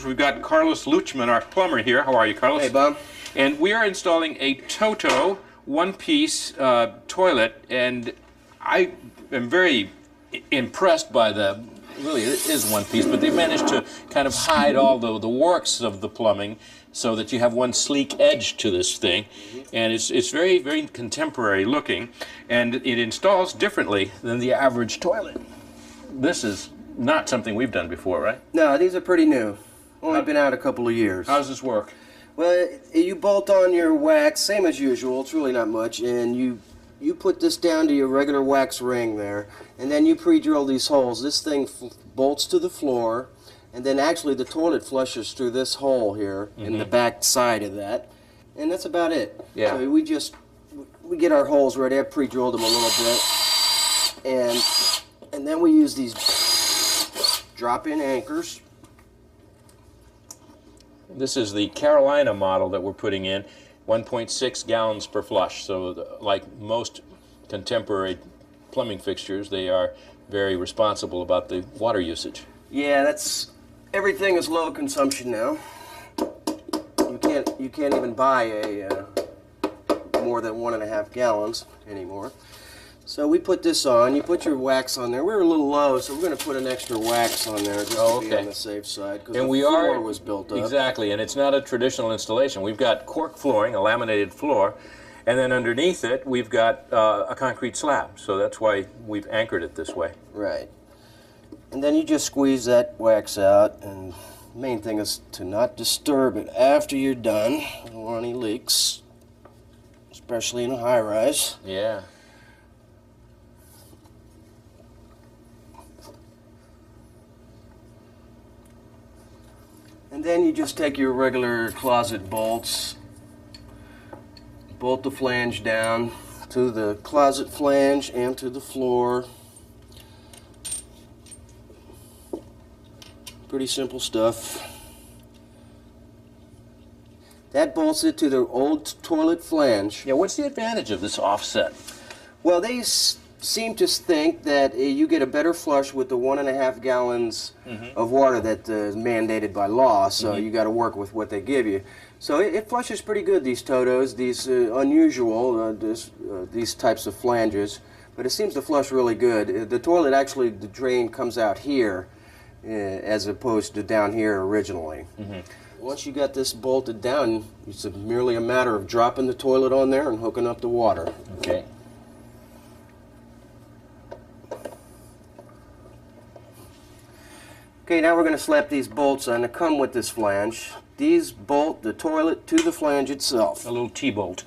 We've got Carlos Luchman, our plumber here. How are you, Carlos? Hey, Bob. And we are installing a Toto one-piece toilet, and I am very impressed by the, really it is one piece, but they managed to kind of hide all the works of the plumbing so that you have one sleek edge to this thing. And it's very, very contemporary looking, and it installs differently than the average toilet. This is not something we've done before, right? No, these are pretty new. Only been out a couple of years. How does this work? Well, you bolt on your wax, same as usual. It's really not much, and you put this down to your regular wax ring there, and then you pre-drill these holes. This thing bolts to the floor, and then actually the toilet flushes through this hole here in the back side of that, and that's about it. Yeah. So we get our holes ready. I've pre-drilled them a little bit, and then we use these drop-in anchors. This is the Carolina model that we're putting in, 1.6 gallons per flush. So like most contemporary plumbing fixtures, they are very responsible about the water usage. Yeah, everything is low consumption now. You can't even buy a more than 1.5 gallons anymore. So we put this on. You put your wax on there. We're a little low, so we're going to put an extra wax on there just to be on the safe side, because the floor was built up. Exactly, and it's not a traditional installation. We've got cork flooring, a laminated floor, and then underneath it we've got a concrete slab. So that's why we've anchored it this way. Right. And then you just squeeze that wax out, and the main thing is to not disturb it after you're done. You don't want any leaks, especially in a high-rise. Yeah. And then you just take your regular closet bolts, bolt the flange down to the closet flange and to the floor. Pretty simple stuff. That bolts it to the old toilet flange. Yeah, what's the advantage of this offset? Well, they seem to think that you get a better flush with the 1.5 gallons of water that is mandated by law, so you got to work with what they give you. So it flushes pretty good, these Totos, these unusual, these types of flanges, but it seems to flush really good. The toilet actually, the drain comes out here as opposed to down here originally. Once you got this bolted down, it's merely a matter of dropping the toilet on there and hooking up the water. Okay. Okay, now we're going to slap these bolts on to come with this flange. These bolt the toilet to the flange itself. A little T-bolt.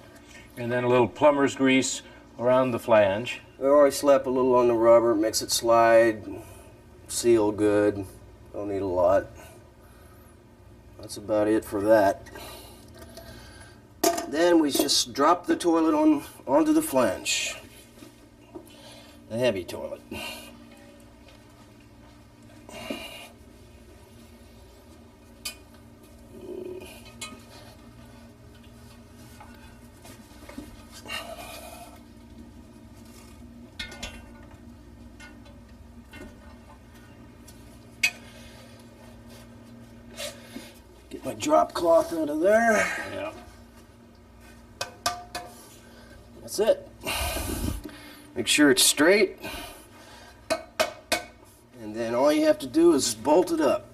And then a little plumber's grease around the flange. Or I slap a little on the rubber, makes it slide, seal good. Don't need a lot. That's about it for that. Then we just drop the toilet onto the flange. The heavy toilet. Get my drop cloth out of there. Yeah. That's it. Make sure it's straight. And then all you have to do is bolt it up.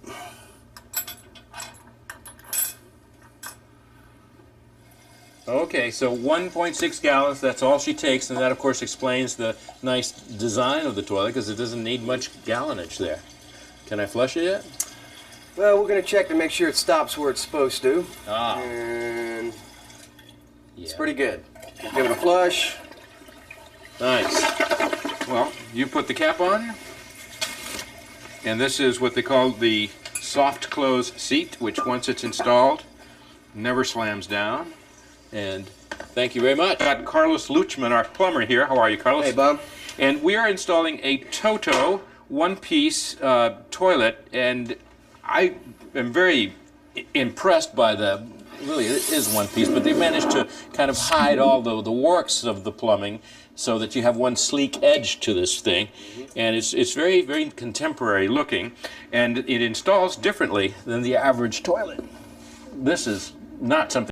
Okay, so 1.6 gallons, that's all she takes, and that of course explains the nice design of the toilet, because it doesn't need much gallonage there. Can I flush it yet? Well, we're going to check to make sure it stops where it's supposed to. Ah. And Yeah. it's pretty good. Give it a flush. Nice. Well, you put the cap on, and this is what they call the soft close seat, which once it's installed, never slams down. And thank you very much. Got Carlos Luchman, our plumber here. How are you, Carlos? Hey, Bob. And we are installing a Toto one-piece toilet, and I am very impressed by the, really it is one piece, but they managed to kind of hide all the works of the plumbing so that you have one sleek edge to this thing. And it's very, very contemporary looking, and it installs differently than the average toilet. This is not something